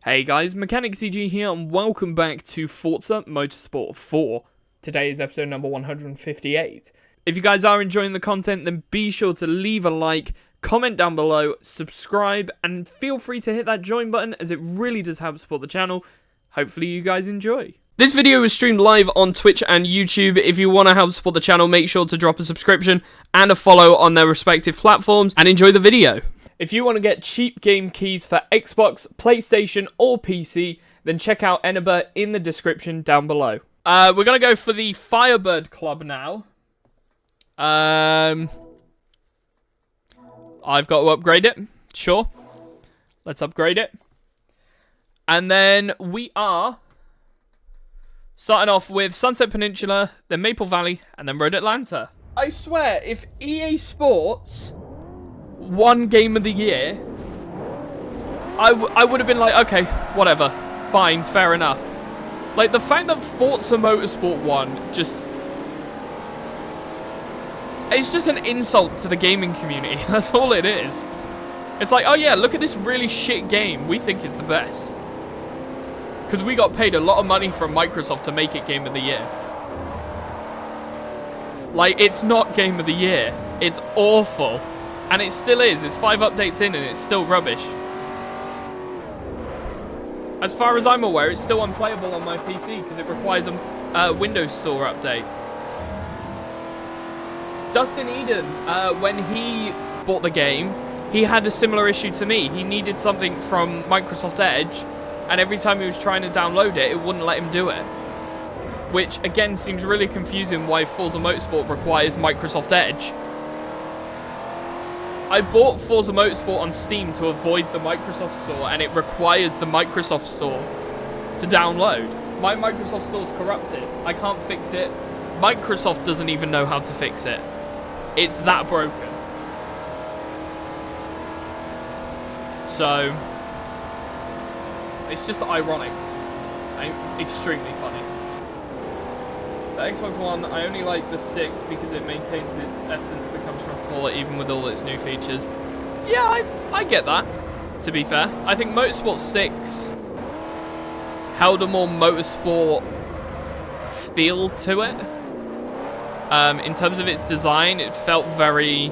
Hey guys, Mechanic CG here, and welcome back to Forza Motorsport 4. Today is episode number 158. If you guys are enjoying the content, then be sure to leave a like, comment down below, subscribe, and feel free to hit that join button as it really does help support the channel. Hopefully you guys enjoy. This video is streamed live on Twitch and YouTube. If you want to help support the channel, make sure to drop a subscription and a follow on their respective platforms, and enjoy the video. If you want to get cheap game keys for Xbox, PlayStation, or PC, then check out Eneba in the description down below. We're going to go for the Firebird Club now. I've got to upgrade it. Sure. Let's upgrade it. And then we are starting off with Sunset Peninsula, then Maple Valley, and then Road Atlanta. I swear, if EA Sports won Game of the Year, I would have been like, okay, whatever, fine, fair enough. Like, the fact that Forza Motorsport won it's just an insult to the gaming community. That's all it is. It's like, oh yeah, look at this really shit game. We think it's the best. Because we got paid a lot of money from Microsoft to make it Game of the Year. Like, it's not Game of the Year. It's awful. And it still is. It's 5 updates in and it's still rubbish. As far as I'm aware, it's still unplayable on my PC because it requires a Windows Store update. Dustin Eden, when he bought the game, he had a similar issue to me. He needed something from Microsoft Edge, and every time he was trying to download it, it wouldn't let him do it. Which, again, seems really confusing why Forza Motorsport requires Microsoft Edge. I bought Forza Motorsport on Steam to avoid the Microsoft Store, and it requires the Microsoft Store to download. My Microsoft Store's corrupted. I can't fix it. Microsoft doesn't even know how to fix it. It's that broken. So, it's just ironic. Extremely funny. The Xbox One, I only like the 6 because it maintains its essence that comes from 4, even with all its new features. Yeah, I get that, to be fair. I think Motorsport 6 held a more motorsport feel to it. In terms of its design, it felt very,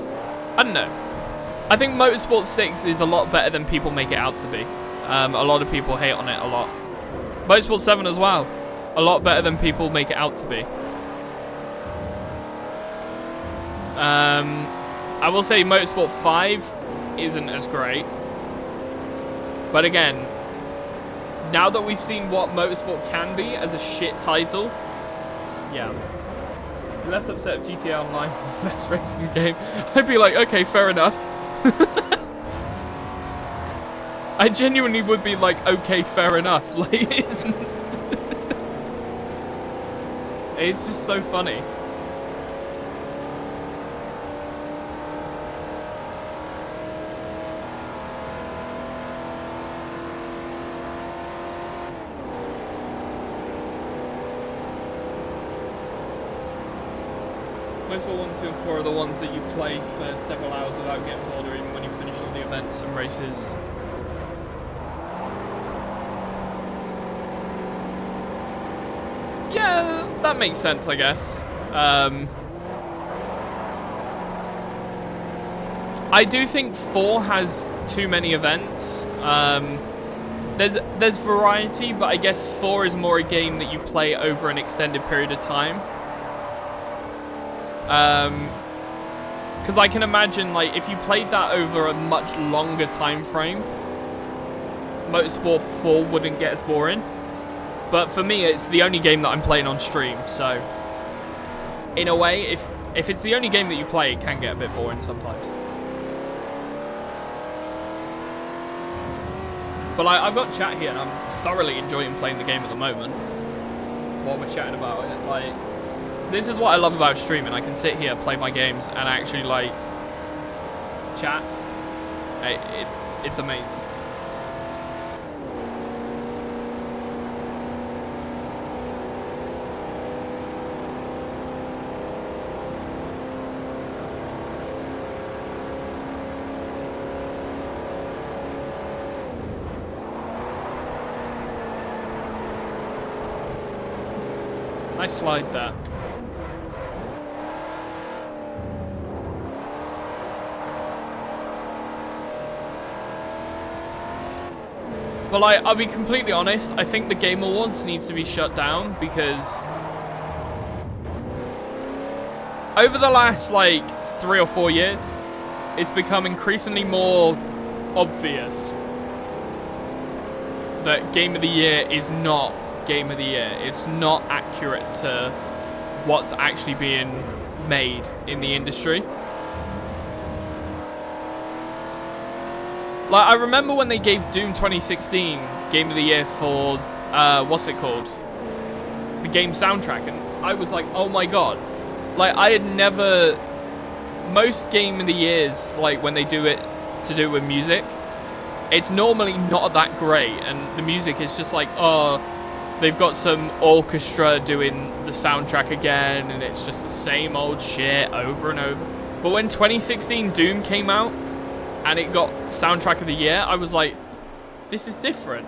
I don't know. I think Motorsport 6 is a lot better than people make it out to be. A lot of people hate on it a lot. Motorsport 7 as well. A lot better than people make it out to be. I will say Motorsport 5 isn't as great. But again, now that we've seen what Motorsport can be as a shit title, yeah. Less upset if GTA Online was the best racing game. I'd be like, okay, fair enough. I genuinely would be like, okay, fair enough. Like, it's just so funny. Motorsport 1, 2, and 4 are the ones that you play for several hours without getting bored, or even when you finish all the events and races. Yeah, that makes sense, I guess. I do think 4 has too many events. There's variety, but I guess 4 is more a game that you play over an extended period of time. Because I can imagine, like, if you played that over a much longer time frame, Motorsport 4 wouldn't get as boring. But for me, it's the only game that I'm playing on stream, so in a way, if it's the only game that you play, it can get a bit boring sometimes. But I've got chat here, and I'm thoroughly enjoying playing the game at the moment while we're chatting about it. Like, this is what I love about streaming. I can sit here, play my games, and actually, like, chat. It's amazing. Nice slide there. But like, I'll be completely honest, I think the Game Awards needs to be shut down because over the last like 3 or 4 years, it's become increasingly more obvious that Game of the Year is not Game of the Year. It's not accurate to what's actually being made in the industry. Like, I remember when they gave Doom 2016 Game of the Year for, what's it called? The game soundtrack, and I was like, oh my god. Like, I had never... Most Game of the Years, like, when they do it to do with music, it's normally not that great, and the music is just like, oh, they've got some orchestra doing the soundtrack again, and it's just the same old shit over and over. But when 2016 Doom came out, and it got Soundtrack of the Year, I was like, this is different.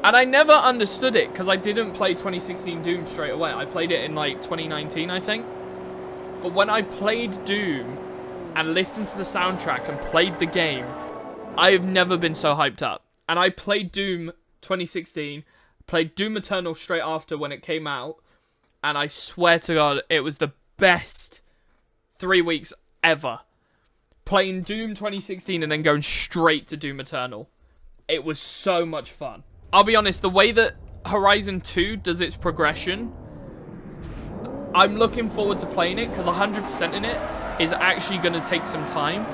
And I never understood it, because I didn't play 2016 Doom straight away. I played it in, like, 2019, I think. But when I played Doom, and listened to the soundtrack, and played the game, I have never been so hyped up. And I played Doom 2016, played Doom Eternal straight after when it came out, and I swear to God, it was the best 3 weeks ever. Playing Doom 2016 and then going straight to Doom Eternal. It was so much fun. I'll be honest, the way that Horizon 2 does its progression, I'm looking forward to playing it, because 100% in it is actually going to take some time,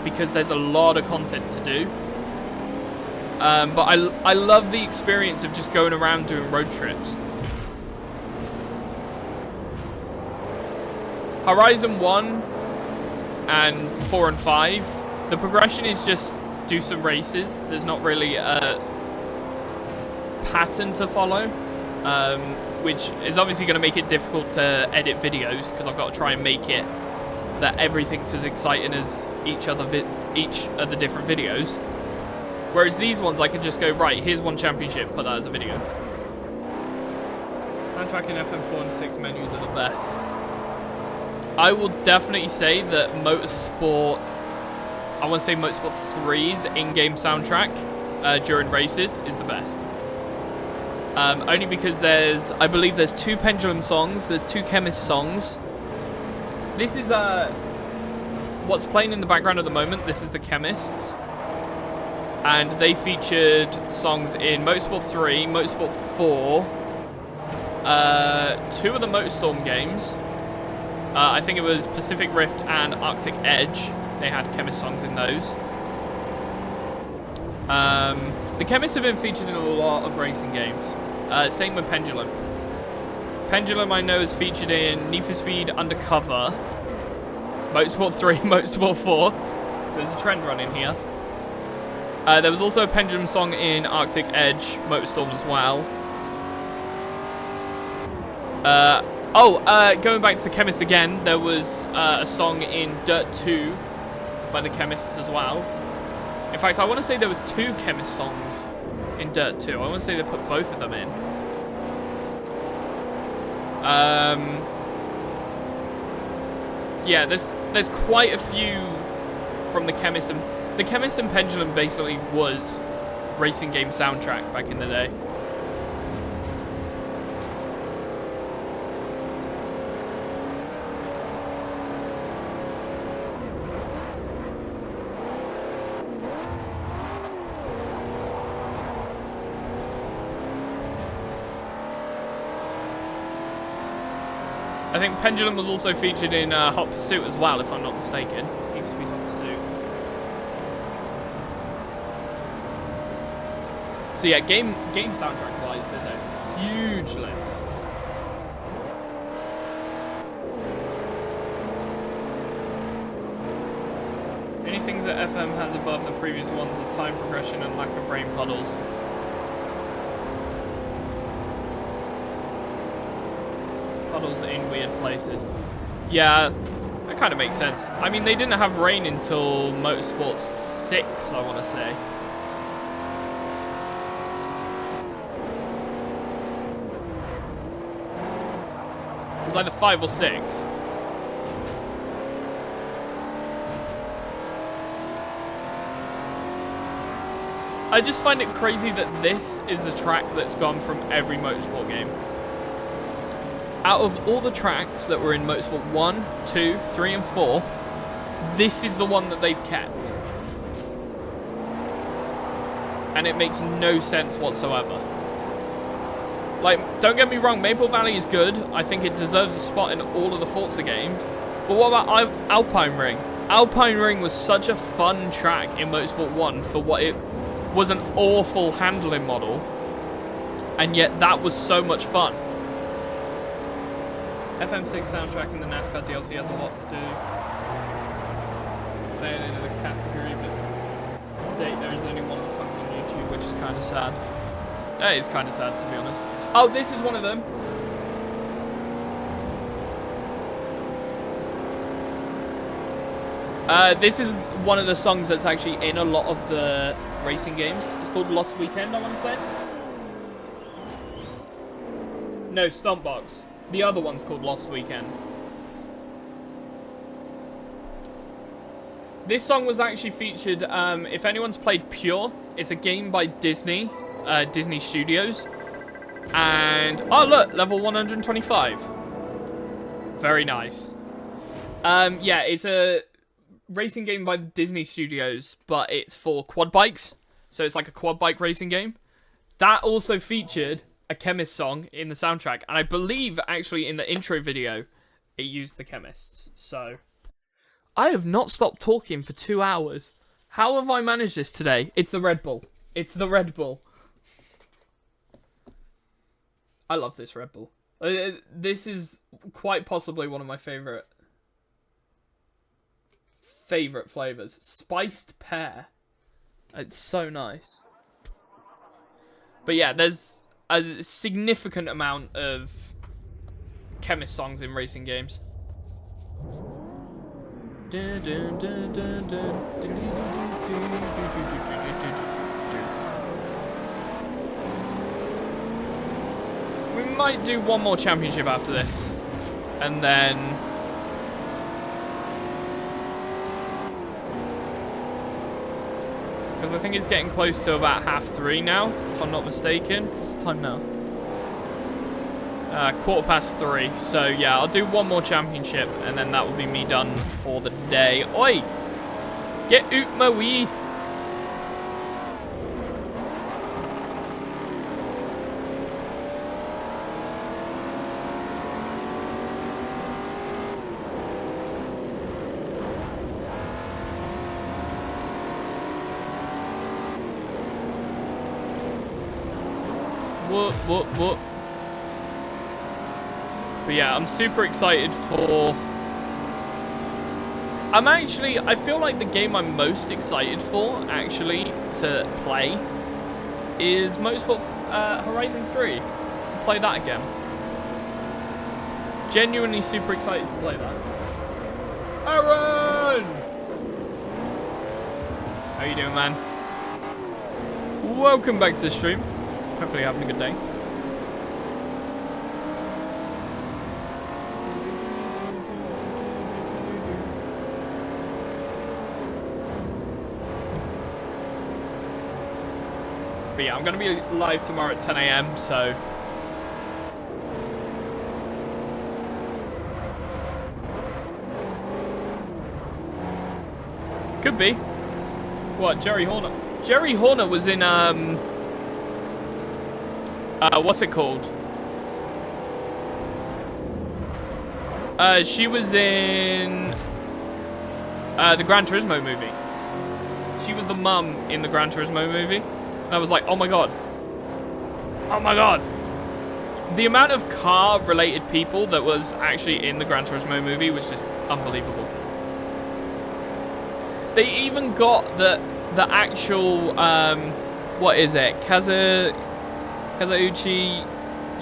because there's a lot of content to do. But I love the experience of just going around doing road trips. Horizon 1... and 4 and 5, the progression is just do some races. There's not really a pattern to follow, which is obviously going to make it difficult to edit videos, because I've got to try and make it that everything's as exciting as each of the different videos. Whereas these ones, I can just go, right, here's one championship, put that as a video. Soundtrack in FM4 and 6 menus are the best. I will definitely say that Motorsport, I want to say Motorsport 3's in-game soundtrack during races is the best. Only because I believe there's 2 Pendulum songs, there's 2 Chemist songs. This is what's playing in the background at the moment. This is the Chemists. And they featured songs in Motorsport 3, Motorsport 4, 2 of the MotorStorm games. I think it was Pacific Rift and Arctic Edge. They had Chemist songs in those. The Chemists have been featured in a lot of racing games. Same with Pendulum. Pendulum, I know, is featured in Need for Speed Undercover, Motorsport 3, Motorsport 4. There's a trend running here. There was also a Pendulum song in Arctic Edge, MotorStorm as well. Going back to the Chemists again, there was a song in Dirt 2 by the Chemists as well. In fact, I want to say there was 2 Chemist songs in Dirt 2. I want to say they put both of them in. Yeah, there's quite a few from the Chemists, and the Chemists and Pendulum basically was racing game soundtrack back in the day. I think Pendulum was also featured in Hot Pursuit as well, if I'm not mistaken. Need for Speed Hot Pursuit. So yeah, game soundtrack-wise, there's a huge list. Any things that FM has above the previous ones are time progression and lack of rain puddles. Puddles in weird places. Yeah, that kind of makes sense. I mean, they didn't have rain until Motorsport 6, I want to say. was either 5 or 6. I just find it crazy that this is the track that's gone from every motorsport game. Out of all the tracks that were in Motorsport 1, 2, 3, and 4, this is the one that they've kept. And it makes no sense whatsoever. Like, don't get me wrong, Maple Valley is good. I think it deserves a spot in all of the Forza games. But what about Alpine Ring? Alpine Ring was such a fun track in Motorsport 1 for what it was, an awful handling model. And yet that was so much fun. FM6 soundtrack in the NASCAR DLC has a lot to do. Fail into the category, but to date there is only one of the songs on YouTube, which is kind of sad. It is kind of sad, to be honest. Oh, this is one of them. This is one of the songs that's actually in a lot of the racing games. It's called Lost Weekend, I want to say. No, Stompbox. The other one's called Lost Weekend. This song was actually featured, if anyone's played Pure, it's a game by Disney, Disney Studios. And, oh look, level 125. Very nice. Yeah, it's a racing game by Disney Studios, but it's for quad bikes. So it's like a quad bike racing game. That also featured a Chemist song in the soundtrack, and I believe actually in the intro video it used the Chemists. So I have not stopped talking for 2 hours. How have I managed this today? It's the Red Bull. It's the Red Bull. I love this Red Bull. This is quite possibly one of my favorite flavors. Spiced pear. It's so nice. But yeah, there's a significant amount of Chemist songs in racing games. We might do one more championship after this, and then because I think it's getting close to about 3:30 now, if I'm not mistaken. What's the time now? 3:15. So yeah, I'll do one more championship, and then that will be me done for the day. Oi! Get out my wee! What? But yeah, I'm super excited for... I feel like the game I'm most excited for, actually, to play is Motorsport Horizon 3. To play that again. Genuinely super excited to play that. Aaron! How you doing, man? Welcome back to the stream. Hopefully you're having a good day. But yeah, I'm going to be live tomorrow at 10 AM, so... Could be. What, Jerry Horner? Jerry Horner was in, what's it called? She was in the Gran Turismo movie. She was the mum in the Gran Turismo movie. And I was like, oh my god. Oh my god. The amount of car-related people that was actually in the Gran Turismo movie was just unbelievable. They even got the actual, what is it? Kazauchi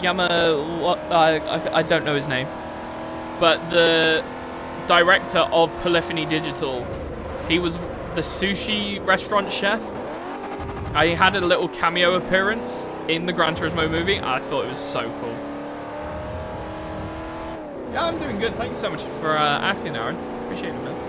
Yama, I don't know his name, but the director of Polyphony Digital, he was the sushi restaurant chef. I had a little cameo appearance in the Gran Turismo movie. I thought it was so cool. Yeah, I'm doing good. Thank you so much for asking, Aaron. Appreciate it, man.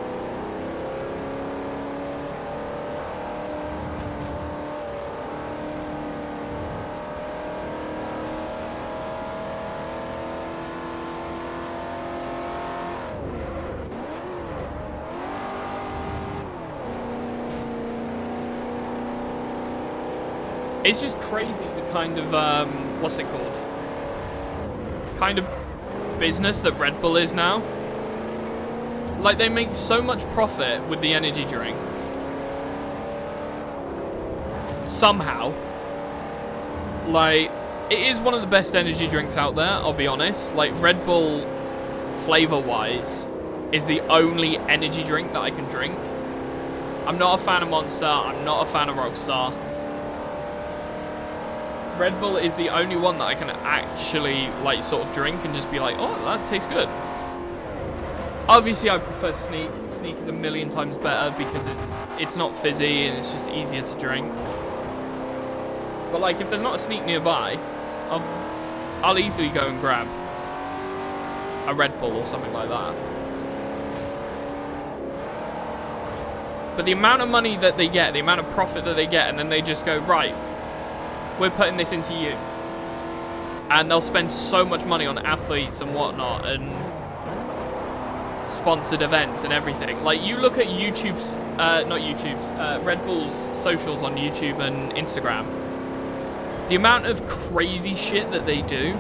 It's just crazy the kind of, what's it called? Kind of business that Red Bull is now. Like, they make so much profit with the energy drinks. Somehow. Like, it is one of the best energy drinks out there, I'll be honest. Like, Red Bull, flavor-wise, is the only energy drink that I can drink. I'm not a fan of Monster, I'm not a fan of Rockstar. Red Bull is the only one that I can actually, like, sort of drink and just be like, oh, that tastes good. Obviously, I prefer Sneak. Sneak is a million times better because it's not fizzy and it's just easier to drink. But, like, if there's not a Sneak nearby, I'll easily go and grab a Red Bull or something like that. But the amount of money that they get, the amount of profit that they get, and then they just go, right, we're putting this into you. And they'll spend so much money on athletes and whatnot and sponsored events and everything. Like, you look at Red Bull's socials on YouTube and Instagram. The amount of crazy shit that they do,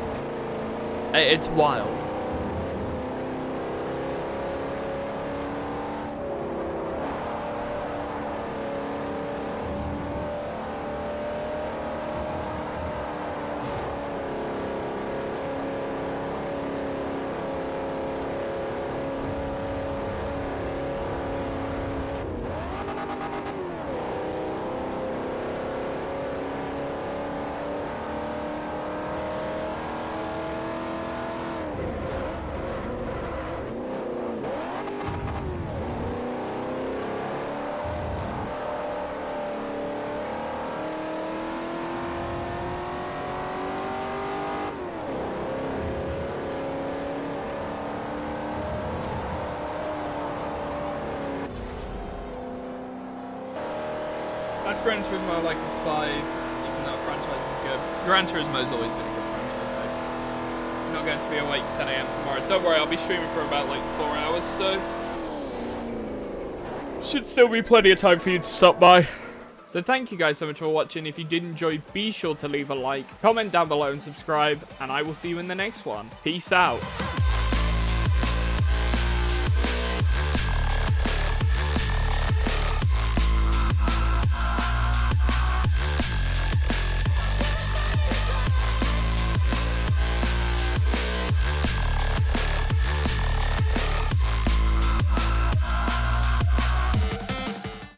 it's wild. That's Gran Turismo, I like it's 5, even though franchise is good. Gran Turismo's always been a good franchise, though. I'm not going to be awake 10 AM tomorrow. Don't worry, I'll be streaming for about like 4 hours, so should still be plenty of time for you to stop by. So thank you guys so much for watching. If you did enjoy, be sure to leave a like, comment down below and subscribe, and I will see you in the next one. Peace out.